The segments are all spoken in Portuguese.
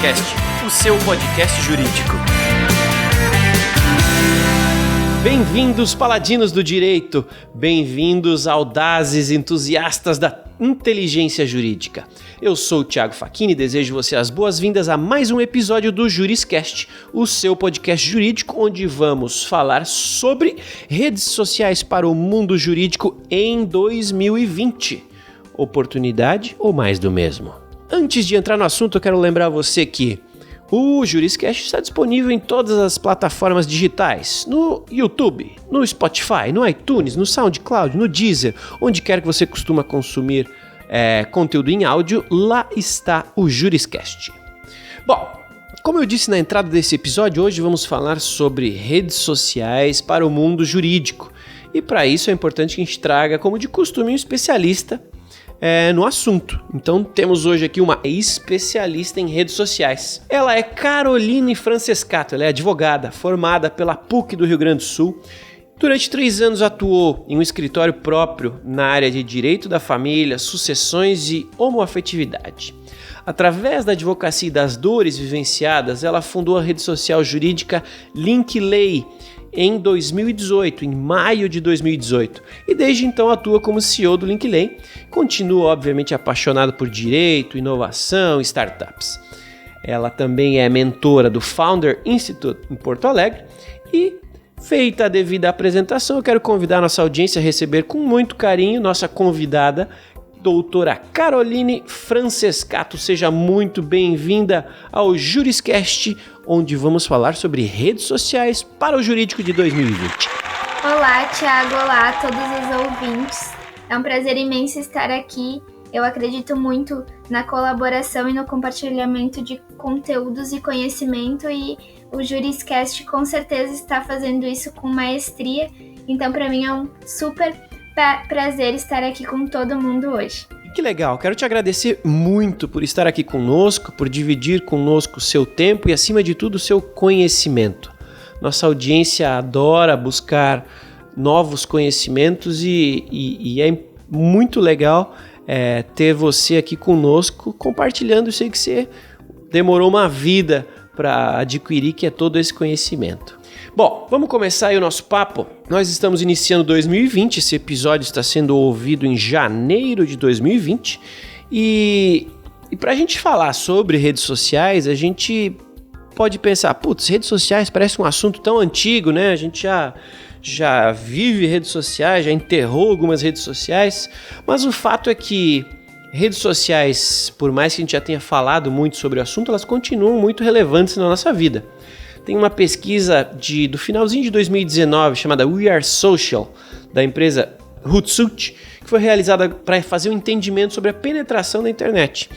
Juriscast, o seu podcast jurídico. Bem-vindos, paladinos do direito, bem-vindos, audazes entusiastas da inteligência jurídica. Eu sou o Thiago Facchini e desejo você as boas-vindas a mais um episódio do Juriscast, o seu podcast jurídico, onde vamos falar sobre redes sociais para o mundo jurídico em 2020. Oportunidade ou mais do mesmo? Antes de entrar no assunto, eu quero lembrar você que o Juriscast está disponível em todas as plataformas digitais, no YouTube, no Spotify, no iTunes, no SoundCloud, no Deezer, onde quer que você costuma consumir conteúdo em áudio, lá está o Juriscast. Bom, como eu disse na entrada desse episódio, hoje vamos falar sobre redes sociais para o mundo jurídico. E para isso é importante que a gente traga, como de costume, um especialista no assunto. Então temos hoje aqui uma especialista em redes sociais. Ela é Caroline Francescato, ela é advogada, formada pela PUC do Rio Grande do Sul. Durante 3 anos atuou em um escritório próprio na área de direito da família, sucessões e homoafetividade. Através da advocacia e das dores vivenciadas, ela fundou a rede social jurídica Linkley em 2018, em maio de 2018, e desde então atua como CEO do Linkley. Continua, obviamente, apaixonada por direito, inovação e startups. Ela também é mentora do Founder Institute em Porto Alegre e, feita a devida apresentação, eu quero convidar a nossa audiência a receber com muito carinho nossa convidada, doutora Caroline Francescato. Seja muito bem-vinda ao Juriscast, onde vamos falar sobre redes sociais para o jurídico de 2020. Olá, Thiago. Olá a todos os ouvintes. É um prazer imenso estar aqui. Eu acredito muito na colaboração e no compartilhamento de conteúdos e conhecimento, e o Juriscast com certeza está fazendo isso com maestria. Então, para mim é um super prazer estar aqui com todo mundo hoje. Que legal, quero te agradecer muito por estar aqui conosco, por dividir conosco o seu tempo e, acima de tudo, o seu conhecimento. Nossa audiência adora buscar novos conhecimentos e é muito legal ter você aqui conosco compartilhando. Eu sei que você demorou uma vida para adquirir, que é todo esse conhecimento. Bom, vamos começar aí o nosso papo. Nós estamos iniciando 2020, esse episódio está sendo ouvido em janeiro de 2020 e para a gente falar sobre redes sociais, a gente pode pensar, redes sociais parece um assunto tão antigo, né? A gente já vive redes sociais, já enterrou algumas redes sociais, mas o fato é que redes sociais, por mais que a gente já tenha falado muito sobre o assunto, elas continuam muito relevantes na nossa vida. Tem uma pesquisa do finalzinho de 2019 chamada We Are Social, da empresa Hootsuite, que foi realizada para fazer um entendimento sobre a penetração da internet.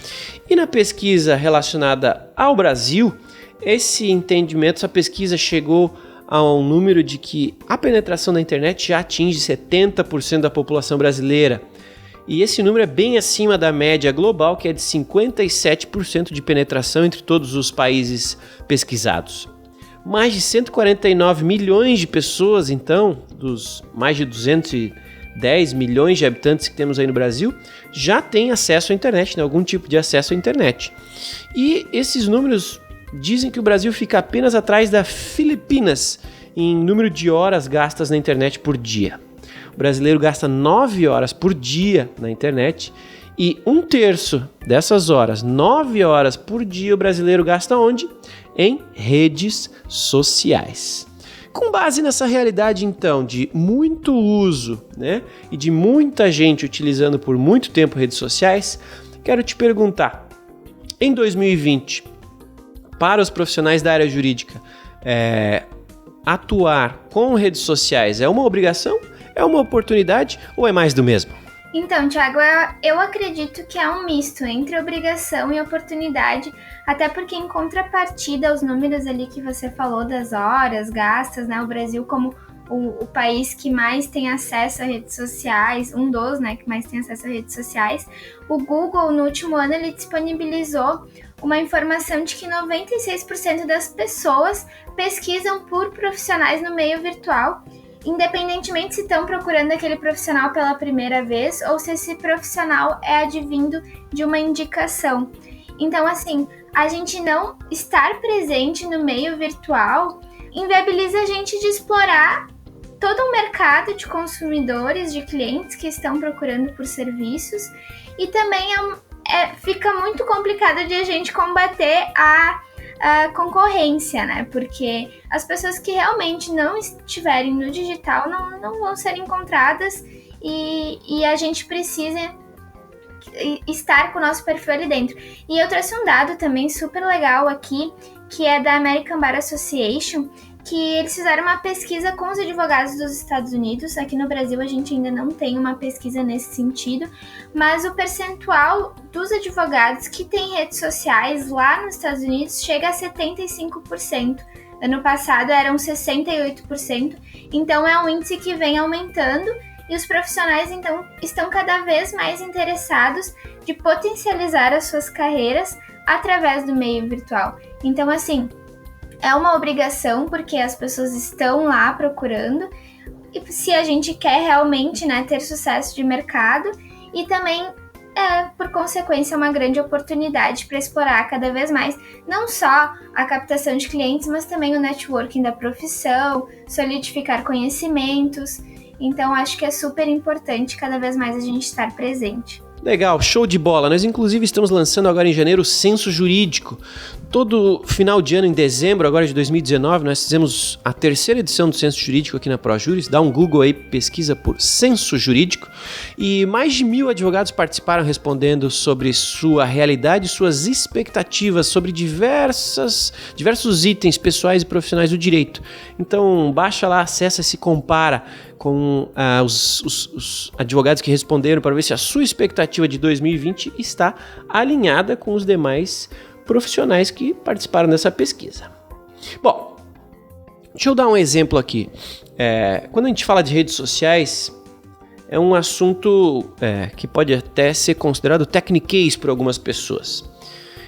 E na pesquisa relacionada ao Brasil, essa pesquisa chegou a um número de que a penetração da internet já atinge 70% da população brasileira. E esse número é bem acima da média global, que é de 57% de penetração entre todos os países pesquisados. Mais de 149 milhões de pessoas, então, dos mais de 210 milhões de habitantes que temos aí no Brasil, já têm acesso à internet, né? Algum tipo de acesso à internet. E esses números dizem que o Brasil fica apenas atrás da Filipinas em número de horas gastas na internet por dia. O brasileiro gasta 9 horas por dia na internet e 1/3 dessas horas, 9 horas por dia, o brasileiro gasta onde? Em redes sociais. Com base nessa realidade, então, de muito uso, né, e de muita gente utilizando por muito tempo redes sociais, quero te perguntar, em 2020, para os profissionais da área jurídica, atuar com redes sociais é uma obrigação, é uma oportunidade ou é mais do mesmo? Então, Thiago, eu acredito que é um misto entre obrigação e oportunidade, até porque em contrapartida aos números ali que você falou das horas gastas, né, o Brasil como o país que mais tem acesso a redes sociais, um dos, né, que mais tem acesso a redes sociais, o Google no último ano ele disponibilizou uma informação de que 96% das pessoas pesquisam por profissionais no meio virtual, independentemente se estão procurando aquele profissional pela primeira vez ou se esse profissional é advindo de uma indicação. Então, assim, a gente não estar presente no meio virtual inviabiliza a gente de explorar todo um mercado de consumidores, de clientes que estão procurando por serviços, e também fica muito complicado de a gente combater a concorrência, né? Porque as pessoas que realmente não estiverem no digital não vão ser encontradas, e a gente precisa estar com o nosso perfil ali dentro. E eu trouxe um dado também super legal aqui, que é da American Bar Association, que eles fizeram uma pesquisa com os advogados dos Estados Unidos. Aqui no Brasil a gente ainda não tem uma pesquisa nesse sentido, mas o percentual dos advogados que têm redes sociais lá nos Estados Unidos chega a 75%. Ano passado eram 68%, então é um índice que vem aumentando, e os profissionais então estão cada vez mais interessados de potencializar as suas carreiras através do meio virtual. Então, assim, é uma obrigação, porque as pessoas estão lá procurando, e se a gente quer realmente, né, ter sucesso de mercado, e também por consequência, uma grande oportunidade para explorar cada vez mais, não só a captação de clientes, mas também o networking da profissão, solidificar conhecimentos. Então, acho que é super importante cada vez mais a gente estar presente. Legal, show de bola. Nós, inclusive, estamos lançando agora em janeiro o Censo Jurídico. Todo final de ano, em dezembro, agora de 2019, nós fizemos a 3ª edição do Censo Jurídico aqui na ProJuris. Dá um Google aí, pesquisa por Censo Jurídico. E mais de 1.000 advogados participaram respondendo sobre sua realidade e suas expectativas sobre diversos itens pessoais e profissionais do direito. Então, baixa lá, acessa e se compara com os advogados que responderam para ver se a sua expectativa de 2020 está alinhada com os demais profissionais que participaram dessa pesquisa. Bom, deixa eu dar um exemplo aqui. Quando a gente fala de redes sociais, é um assunto que pode até ser considerado tecniquez por algumas pessoas.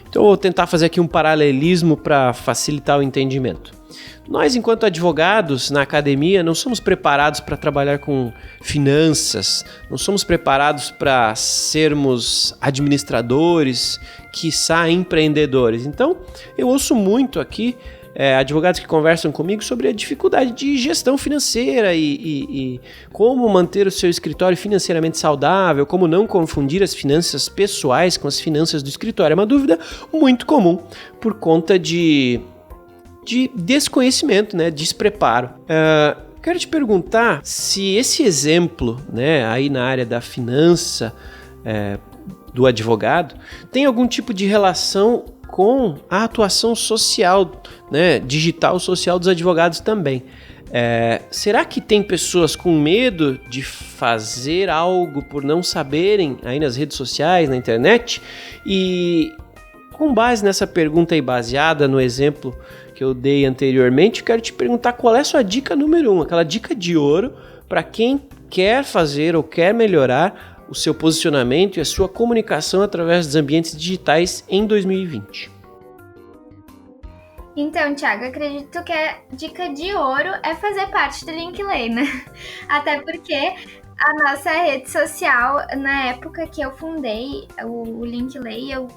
Então eu vou tentar fazer aqui um paralelismo para facilitar o entendimento. Nós, enquanto advogados na academia, não somos preparados para trabalhar com finanças, não somos preparados para sermos administradores, quiçá empreendedores. Então, eu ouço muito aqui advogados que conversam comigo sobre a dificuldade de gestão financeira e como manter o seu escritório financeiramente saudável, como não confundir as finanças pessoais com as finanças do escritório. É uma dúvida muito comum por conta de desconhecimento, né, despreparo. Quero te perguntar se esse exemplo, né, aí na área da finança do advogado tem algum tipo de relação com a atuação social, né, digital social dos advogados também. Será que tem pessoas com medo de fazer algo por não saberem aí nas redes sociais, na internet? E com base nessa pergunta e baseada no exemplo que eu dei anteriormente, eu quero te perguntar qual é a sua dica número 1, aquela dica de ouro para quem quer fazer ou quer melhorar o seu posicionamento e a sua comunicação através dos ambientes digitais em 2020. Então, Thiago, acredito que a dica de ouro é fazer parte do Linkley, né? Até porque a nossa rede social, na época que eu fundei o Linkley, eu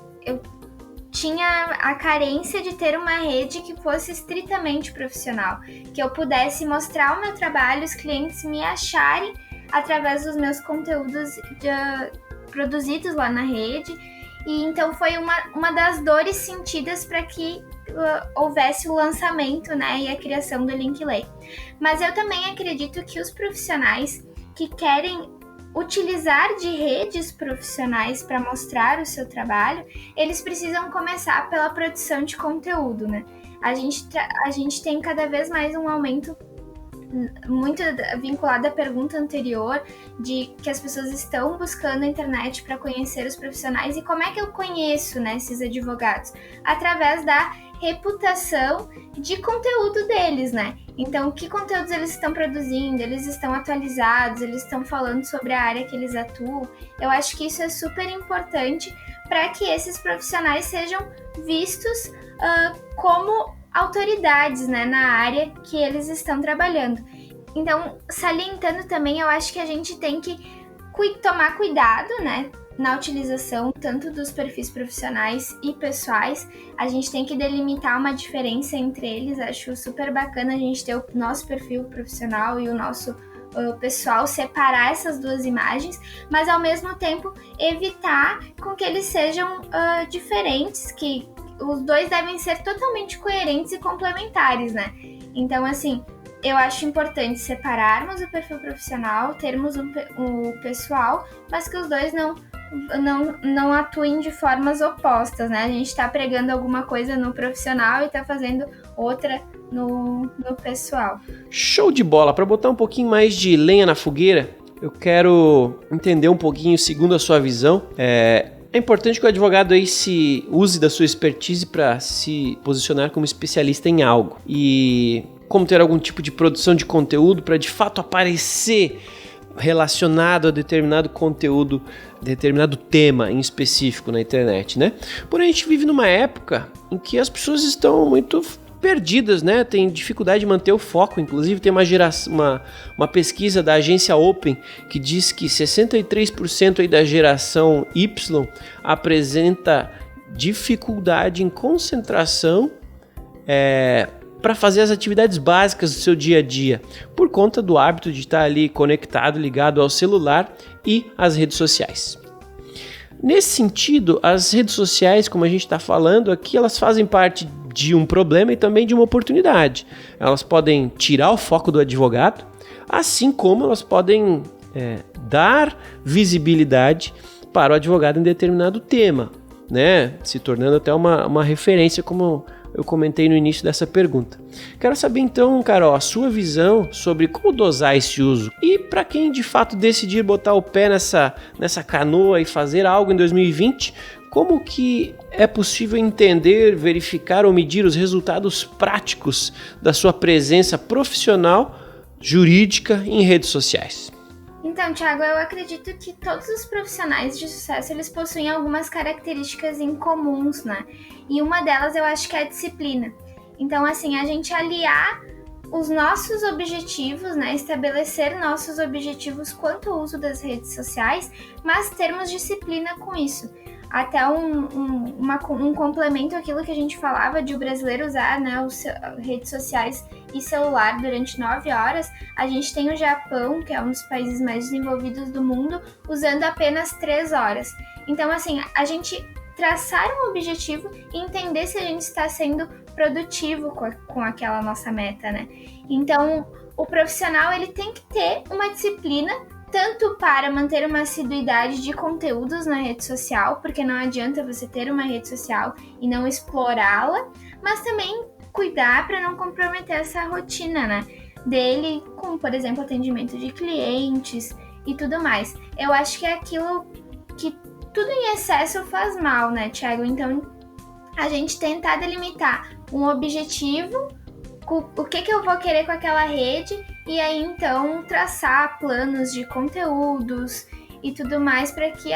tinha a carência de ter uma rede que fosse estritamente profissional, que eu pudesse mostrar o meu trabalho, os clientes me acharem através dos meus conteúdos produzidos lá na rede. E então foi uma das dores sentidas para que houvesse o lançamento, né, e a criação do Linkley. Mas eu também acredito que os profissionais que querem utilizar de redes profissionais para mostrar o seu trabalho, eles precisam começar pela produção de conteúdo, né? A gente tem cada vez mais um aumento muito vinculado à pergunta anterior, de que as pessoas estão buscando a internet para conhecer os profissionais. E como é que eu conheço, né, esses advogados? Através da reputação de conteúdo deles, né? Então, que conteúdos eles estão produzindo? Eles estão atualizados? Eles estão falando sobre a área que eles atuam? Eu acho que isso é super importante para que esses profissionais sejam vistos como autoridades, né, na área que eles estão trabalhando. Então, salientando também, eu acho que a gente tem que tomar cuidado, né, na utilização tanto dos perfis profissionais e pessoais, a gente tem que delimitar uma diferença entre eles. Acho super bacana a gente ter o nosso perfil profissional e o nosso pessoal, separar essas duas imagens, mas ao mesmo tempo evitar com que eles sejam diferentes, que os dois devem ser totalmente coerentes e complementares, né? Então, assim, eu acho importante separarmos o perfil profissional, termos o pessoal, mas que os dois não atuem de formas opostas, né? A gente tá pregando alguma coisa no profissional e tá fazendo outra no pessoal. Show de bola! Para botar um pouquinho mais de lenha na fogueira, eu quero entender um pouquinho, segundo a sua visão, é importante que o advogado aí se use da sua expertise para se posicionar como especialista em algo. E como ter algum tipo de produção de conteúdo para de fato aparecer relacionado a determinado conteúdo, determinado tema em específico na internet, né? Porém, a gente vive numa época em que as pessoas estão muito perdidas, né? Tem dificuldade de manter o foco. Inclusive, tem uma pesquisa da agência Open que diz que 63% aí da geração Y apresenta dificuldade em concentração para fazer as atividades básicas do seu dia a dia, por conta do hábito de estar ali conectado, ligado ao celular e às redes sociais. Nesse sentido, as redes sociais, como a gente está falando aqui, elas fazem parte de um problema e também de uma oportunidade. Elas podem tirar o foco do advogado, assim como elas podem dar visibilidade para o advogado em determinado tema, né? Se tornando até uma referência, como eu comentei no início dessa pergunta. Quero saber então, Carol, a sua visão sobre como dosar esse uso. E para quem de fato decidir botar o pé nessa canoa e fazer algo em 2020, como que é possível entender, verificar ou medir os resultados práticos da sua presença profissional, jurídica em redes sociais? Então, Thiago, eu acredito que todos os profissionais de sucesso, eles possuem algumas características em comuns, né? E uma delas eu acho que é a disciplina. Então, assim, a gente aliar os nossos objetivos, né? Estabelecer nossos objetivos quanto ao uso das redes sociais, mas termos disciplina com isso. Até um complemento àquilo que a gente falava de o brasileiro usar, né, redes sociais e celular durante 9 horas, a gente tem o Japão, que é um dos países mais desenvolvidos do mundo, usando apenas 3 horas. Então, assim, a gente traçar um objetivo e entender se a gente está sendo produtivo com aquela nossa meta, né? Então, o profissional, ele tem que ter uma disciplina tanto para manter uma assiduidade de conteúdos na rede social, porque não adianta você ter uma rede social e não explorá-la, mas também cuidar para não comprometer essa rotina, né, dele com, por exemplo, atendimento de clientes e tudo mais. Eu acho que é aquilo que tudo em excesso faz mal, né, Thiago? Então, a gente tentar delimitar um objetivo, o que eu vou querer com aquela rede, e aí então traçar planos de conteúdos e tudo mais para que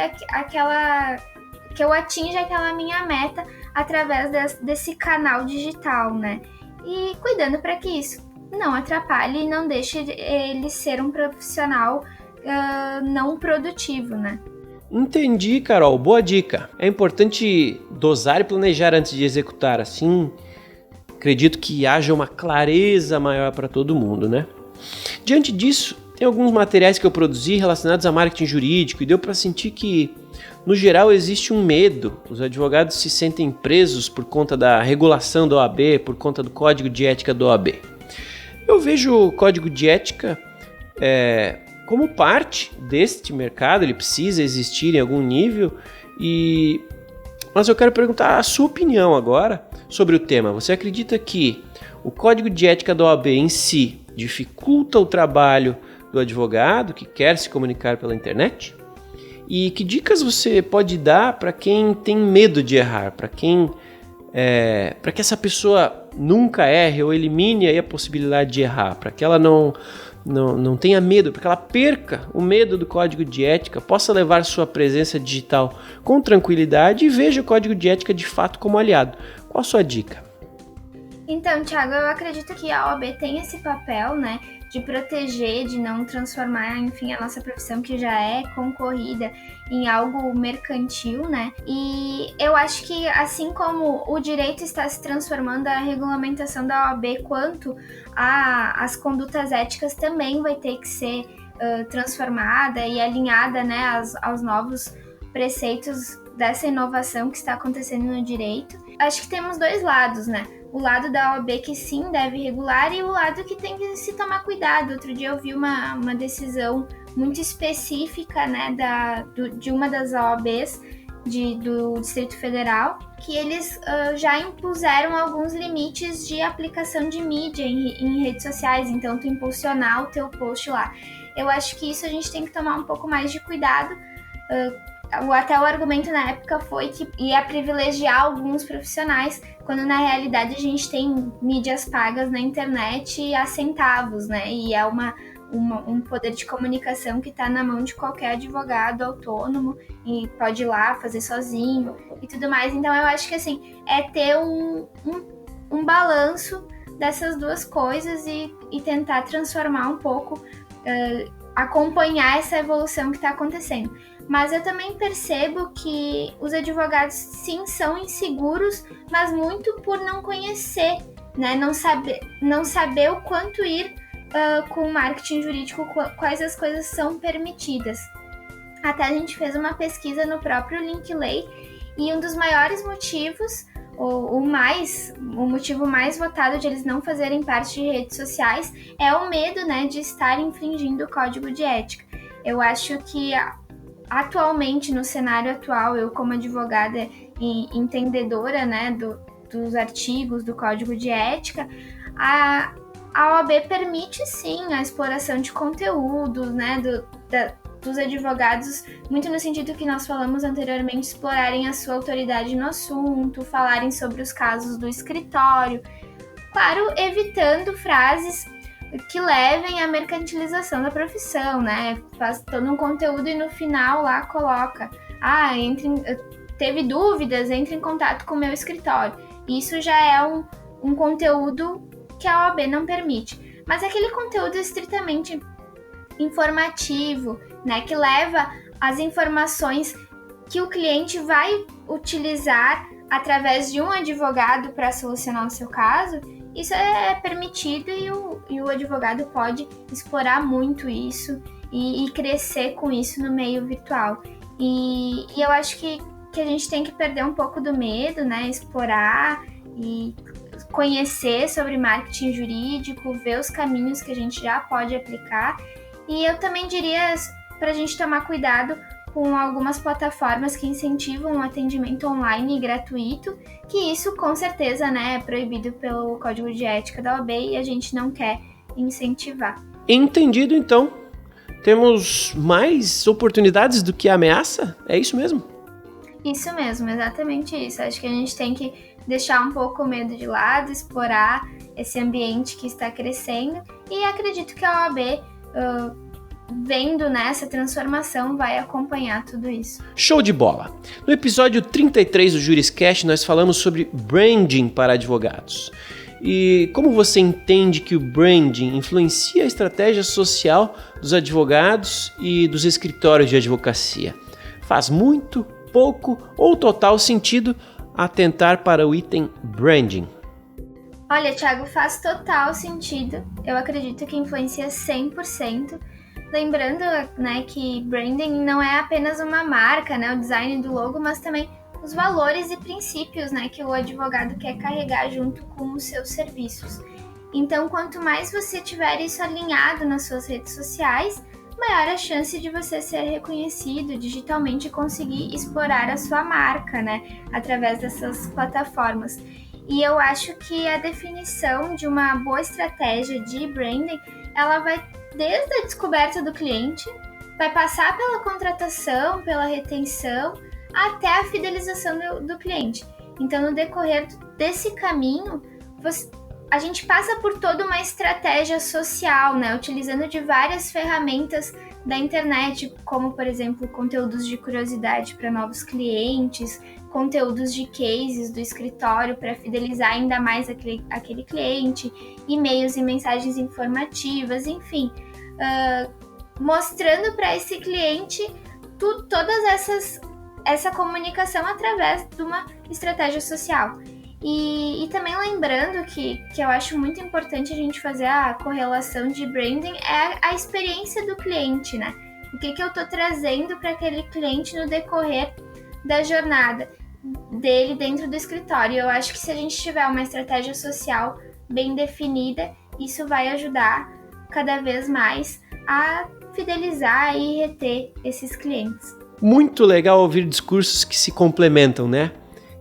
eu atinja aquela minha meta através desse canal digital, né? E cuidando para que isso não atrapalhe e não deixe ele ser um profissional não produtivo, né? Entendi, Carol. Boa dica. É importante dosar e planejar antes de executar, assim acredito que haja uma clareza maior para todo mundo, né? Diante disso, tem alguns materiais que eu produzi relacionados a marketing jurídico e deu para sentir que, no geral, existe um medo. Os advogados se sentem presos por conta da regulação da OAB, por conta do código de ética da OAB. Eu vejo o código de ética como parte deste mercado, ele precisa existir em algum nível, mas eu quero perguntar a sua opinião agora sobre o tema. Você acredita que o código de ética da OAB em si dificulta o trabalho do advogado que quer se comunicar pela internet? E que dicas você pode dar para quem tem medo de errar, para que essa pessoa nunca erre ou elimine aí a possibilidade de errar, para que ela não tenha medo, para que ela perca o medo do código de ética, possa levar sua presença digital com tranquilidade e veja o código de ética de fato como aliado? Qual a sua dica? Então, Thiago, eu acredito que a OAB tem esse papel, né, de proteger, de não transformar, enfim, a nossa profissão, que já é concorrida, em algo mercantil, né? E eu acho que, assim como o direito está se transformando, a regulamentação da OAB quanto às condutas éticas também vai ter que ser transformada e alinhada, né, aos novos preceitos dessa inovação que está acontecendo no direito. Acho que temos dois lados, né? O lado da OAB que sim deve regular e o lado que tem que se tomar cuidado. Outro dia eu vi uma decisão muito específica, né, de uma das OABs do Distrito Federal, que eles já impuseram alguns limites de aplicação de mídia em redes sociais, então tu impulsionar o teu post lá. Eu acho que isso a gente tem que tomar um pouco mais de cuidado. Até o argumento na época foi que ia privilegiar alguns profissionais, quando na realidade a gente tem mídias pagas na internet a centavos, né? E é um poder de comunicação que está na mão de qualquer advogado autônomo e pode ir lá fazer sozinho e tudo mais. Então eu acho que assim, é ter um balanço dessas duas coisas e tentar transformar um pouco, acompanhar essa evolução que está acontecendo. Mas eu também percebo que os advogados, sim, são inseguros, mas muito por não conhecer, né? Não saber o quanto ir com o marketing jurídico, quais as coisas são permitidas. Até a gente fez uma pesquisa no próprio Linkley e um dos maiores motivos, o motivo mais votado de eles não fazerem parte de redes sociais é o medo, né, de estar infringindo o código de ética. Eu acho que atualmente, no cenário atual, eu como advogada e entendedora, né, dos artigos do Código de Ética, a OAB permite sim a exploração de conteúdos, né, dos advogados, muito no sentido que nós falamos anteriormente, explorarem a sua autoridade no assunto, falarem sobre os casos do escritório, claro, evitando frases que levem à mercantilização da profissão, né? Faz todo um conteúdo e no final lá coloca, teve dúvidas, entre em contato com o meu escritório. Isso já é um conteúdo que a OAB não permite. Mas aquele conteúdo estritamente informativo, né? Que leva as informações que o cliente vai utilizar através de um advogado para solucionar o seu caso. Isso é permitido e o advogado pode explorar muito isso e crescer com isso no meio virtual. E eu acho que a gente tem que perder um pouco do medo, né? Explorar e conhecer sobre marketing jurídico, ver os caminhos que a gente já pode aplicar. E eu também diria para a gente tomar cuidado com algumas plataformas que incentivam o atendimento online gratuito, que isso com certeza, né, é proibido pelo Código de Ética da OAB e a gente não quer incentivar. Entendido, então. Temos mais oportunidades do que ameaça? É isso mesmo? Isso mesmo, exatamente isso. Acho que a gente tem que deixar um pouco o medo de lado, explorar esse ambiente que está crescendo e acredito que a OAB vendo nessa transformação, vai acompanhar tudo isso. Show de bola! No episódio 33 do Juriscast, nós falamos sobre branding para advogados. E como você entende que o branding influencia a estratégia social dos advogados e dos escritórios de advocacia? Faz muito, pouco ou total sentido atentar para o item branding? Olha, Thiago, faz total sentido. Eu acredito que influencia 100%. Lembrando, né, que branding não é apenas uma marca, né, o design do logo, mas também os valores e princípios, né, que o advogado quer carregar junto com os seus serviços. Então, quanto mais você tiver isso alinhado nas suas redes sociais, maior a chance de você ser reconhecido digitalmente e conseguir explorar a sua marca, né, através dessas plataformas. E eu acho que a definição de uma boa estratégia de branding, ela vai desde a descoberta do cliente, vai passar pela contratação, pela retenção, até a fidelização do cliente. Então, no decorrer desse caminho, a gente passa por toda uma estratégia social, né? Utilizando de várias ferramentas da internet, como, por exemplo, conteúdos de curiosidade para novos clientes, conteúdos de cases do escritório para fidelizar ainda mais aquele cliente, e-mails e mensagens informativas, enfim, mostrando para esse cliente essa comunicação através de uma estratégia social. E também lembrando que eu acho muito importante a gente fazer a correlação de branding é a experiência do cliente, né? O que eu estou trazendo para aquele cliente no decorrer da jornada dele dentro do escritório. Eu acho que se a gente tiver uma estratégia social bem definida, isso vai ajudar cada vez mais a fidelizar e reter esses clientes. Muito legal ouvir discursos que se complementam, né?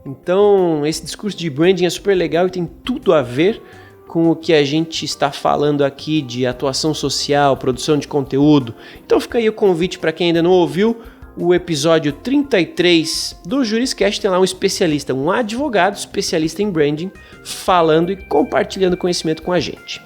Então, esse discurso de branding é super legal e tem tudo a ver com o que a gente está falando aqui de atuação social, produção de conteúdo. Então fica aí o convite para quem ainda não ouviu o episódio 33 do Juriscast. Tem lá um especialista, um advogado especialista em branding, falando e compartilhando conhecimento com a gente.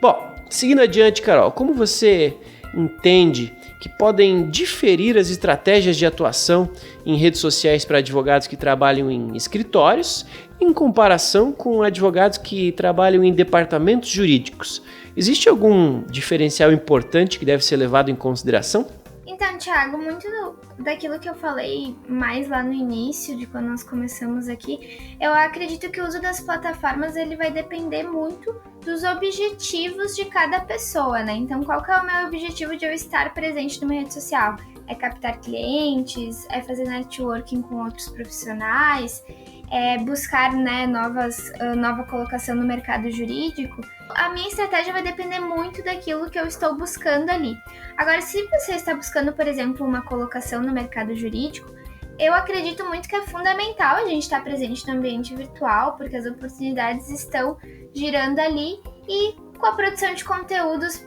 Bom, seguindo adiante, Carol, como você entende que podem diferir as estratégias de atuação em redes sociais para advogados que trabalham em escritórios em comparação com advogados que trabalham em departamentos jurídicos? Existe algum diferencial importante que deve ser levado em consideração? Então, Thiago, muito daquilo que eu falei mais lá no início, de quando nós começamos aqui, eu acredito que o uso das plataformas ele vai depender muito dos objetivos de cada pessoa, né? Então, qual que é o meu objetivo de eu estar presente numa rede social? É captar clientes, é fazer networking com outros profissionais, é buscar, né, nova colocação no mercado jurídico. A minha estratégia vai depender muito daquilo que eu estou buscando ali. Agora, se você está buscando, por exemplo, uma colocação no mercado jurídico, eu acredito muito que é fundamental a gente estar presente no ambiente virtual, porque as oportunidades estão girando ali, e com a produção de conteúdos,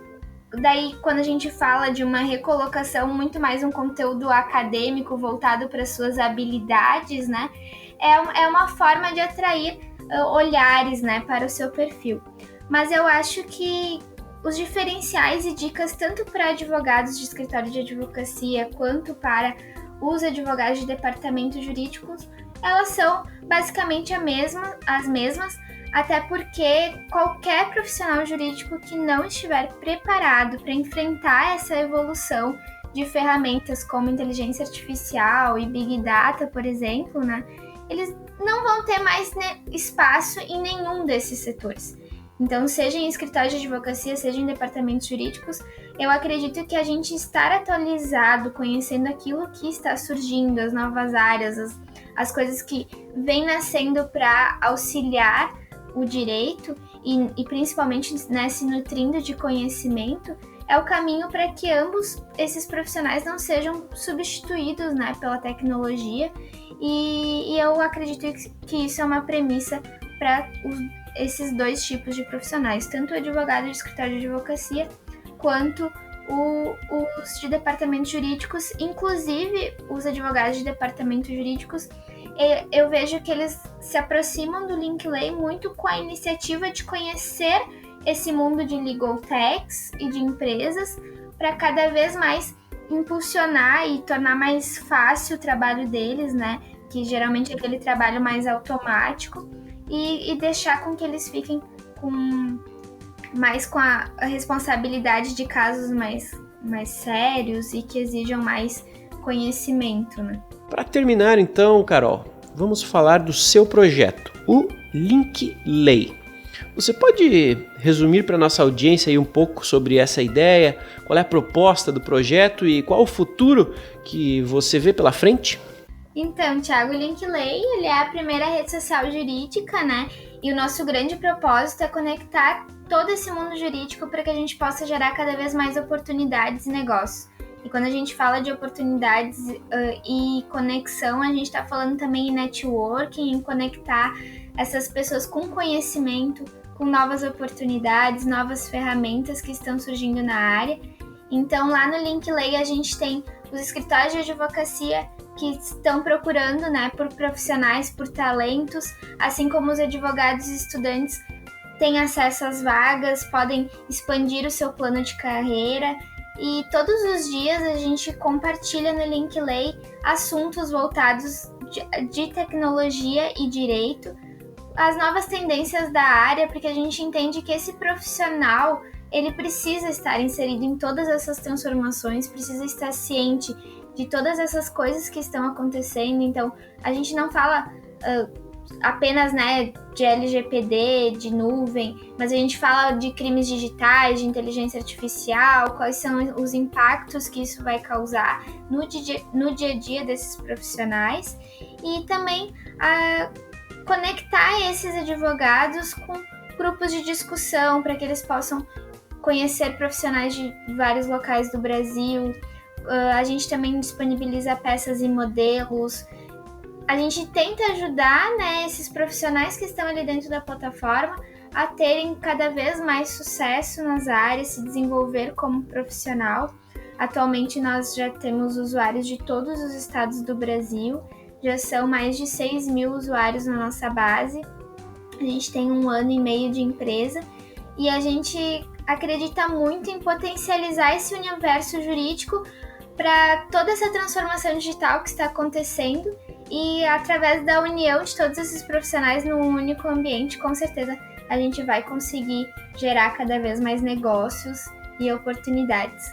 daí quando a gente fala de uma recolocação, muito mais um conteúdo acadêmico voltado para suas habilidades, né? É uma forma de atrair olhares, né, para o seu perfil. Mas eu acho que os diferenciais e dicas, tanto para advogados de escritório de advocacia, quanto para os advogados de departamentos jurídicos, elas são basicamente as mesmas, até porque qualquer profissional jurídico que não estiver preparado para enfrentar essa evolução de ferramentas como inteligência artificial e Big Data, por exemplo, né, eles não vão ter mais espaço em nenhum desses setores. Então, seja em escritório de advocacia, seja em departamentos jurídicos, eu acredito que a gente estar atualizado, conhecendo aquilo que está surgindo, as novas áreas, as coisas que vêm nascendo para auxiliar o direito e principalmente, né, se nutrindo de conhecimento, é o caminho para que ambos esses profissionais não sejam substituídos, né, pela tecnologia. E eu acredito que isso é uma premissa para esses dois tipos de profissionais, tanto o advogado de escritório de advocacia quanto os de departamentos jurídicos. Inclusive, os advogados de departamentos jurídicos, eu vejo que eles se aproximam do Linkley muito com a iniciativa de conhecer esse mundo de legal techs e de empresas para cada vez mais impulsionar e tornar mais fácil o trabalho deles, né? Que geralmente é aquele trabalho mais automático, e deixar com que eles fiquem com a responsabilidade de casos mais sérios e que exijam mais conhecimento, né? Para terminar, então, Carol, vamos falar do seu projeto, o Linkley. Você pode resumir para a nossa audiência aí um pouco sobre essa ideia, qual é a proposta do projeto e qual o futuro que você vê pela frente? Então, Thiago, o Linkley, ele é a primeira rede social jurídica, né? E o nosso grande propósito é conectar todo esse mundo jurídico para que a gente possa gerar cada vez mais oportunidades e negócios. E quando a gente fala de oportunidades e conexão, a gente está falando também em networking, em conectar essas pessoas com conhecimento, com novas oportunidades, novas ferramentas que estão surgindo na área. Então, lá no Linkley, a gente tem os escritórios de advocacia que estão procurando, né, por profissionais, por talentos, assim como os advogados e estudantes têm acesso às vagas, podem expandir o seu plano de carreira. E todos os dias a gente compartilha no Linkley assuntos voltados de tecnologia e direito, as novas tendências da área, porque a gente entende que esse profissional ele precisa estar inserido em todas essas transformações, precisa estar ciente de todas essas coisas que estão acontecendo. Então, a gente não fala apenas, né, de LGPD, de nuvem, mas a gente fala de crimes digitais, de inteligência artificial, quais são os impactos que isso vai causar no dia a dia desses profissionais, e também conectar esses advogados com grupos de discussão para que eles possam conhecer profissionais de vários locais do Brasil. A gente também disponibiliza peças e modelos. A gente tenta ajudar, né, esses profissionais que estão ali dentro da plataforma a terem cada vez mais sucesso nas áreas, se desenvolver como profissional. Atualmente nós já temos usuários de todos os estados do Brasil, já são mais de 6 mil usuários na nossa base. A gente tem 1 ano e meio de empresa e a gente acredita muito em potencializar esse universo jurídico para toda essa transformação digital que está acontecendo, e através da união de todos esses profissionais num único ambiente, com certeza a gente vai conseguir gerar cada vez mais negócios e oportunidades.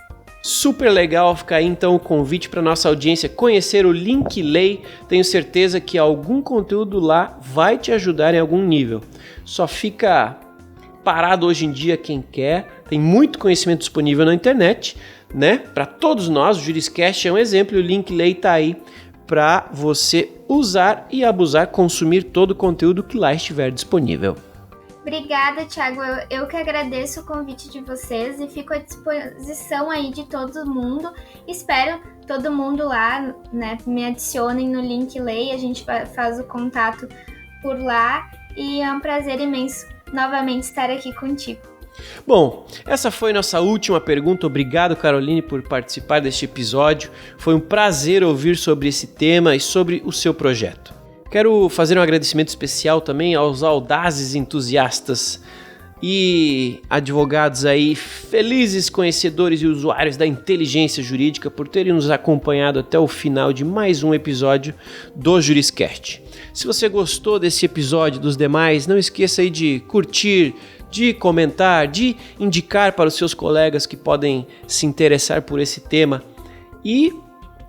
Super legal, ficar aí então o convite para nossa audiência conhecer o Linkley. Tenho certeza que algum conteúdo lá vai te ajudar em algum nível. Só fica parado hoje em dia quem quer, tem muito conhecimento disponível na internet, né? Para todos nós, o Juriscast é um exemplo e o Linkley está aí para você usar e abusar, consumir todo o conteúdo que lá estiver disponível. Obrigada, Thiago. Eu que agradeço o convite de vocês e fico à disposição aí de todo mundo. Espero todo mundo lá, né, me adicionem no Linkley, a gente faz o contato por lá e é um prazer imenso novamente estar aqui contigo. Bom, essa foi nossa última pergunta. Obrigado, Caroline, por participar deste episódio. Foi um prazer ouvir sobre esse tema e sobre o seu projeto. Quero fazer um agradecimento especial também aos audazes entusiastas e advogados aí, felizes conhecedores e usuários da inteligência jurídica, por terem nos acompanhado até o final de mais um episódio do Juriscast. Se você gostou desse episódio e dos demais, não esqueça aí de curtir, de comentar, de indicar para os seus colegas que podem se interessar por esse tema. E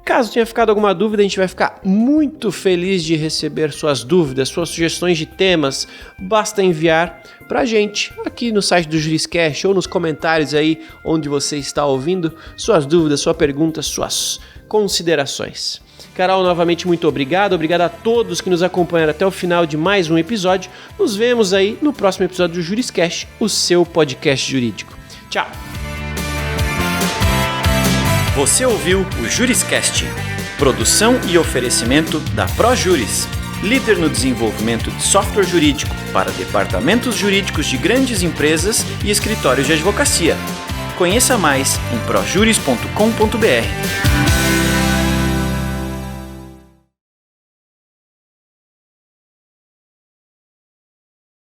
caso tenha ficado alguma dúvida, a gente vai ficar muito feliz de receber suas dúvidas, suas sugestões de temas. Basta enviar para a gente aqui no site do Juriscast ou nos comentários aí onde você está ouvindo suas dúvidas, sua pergunta, suas considerações. Carol, novamente muito obrigado. Obrigado a todos que nos acompanharam até o final de mais um episódio. Nos vemos aí no próximo episódio do Juriscast, o seu podcast jurídico. Tchau! Você ouviu o Juriscast, produção e oferecimento da ProJuris, líder no desenvolvimento de software jurídico para departamentos jurídicos de grandes empresas e escritórios de advocacia. Conheça mais em projuris.com.br.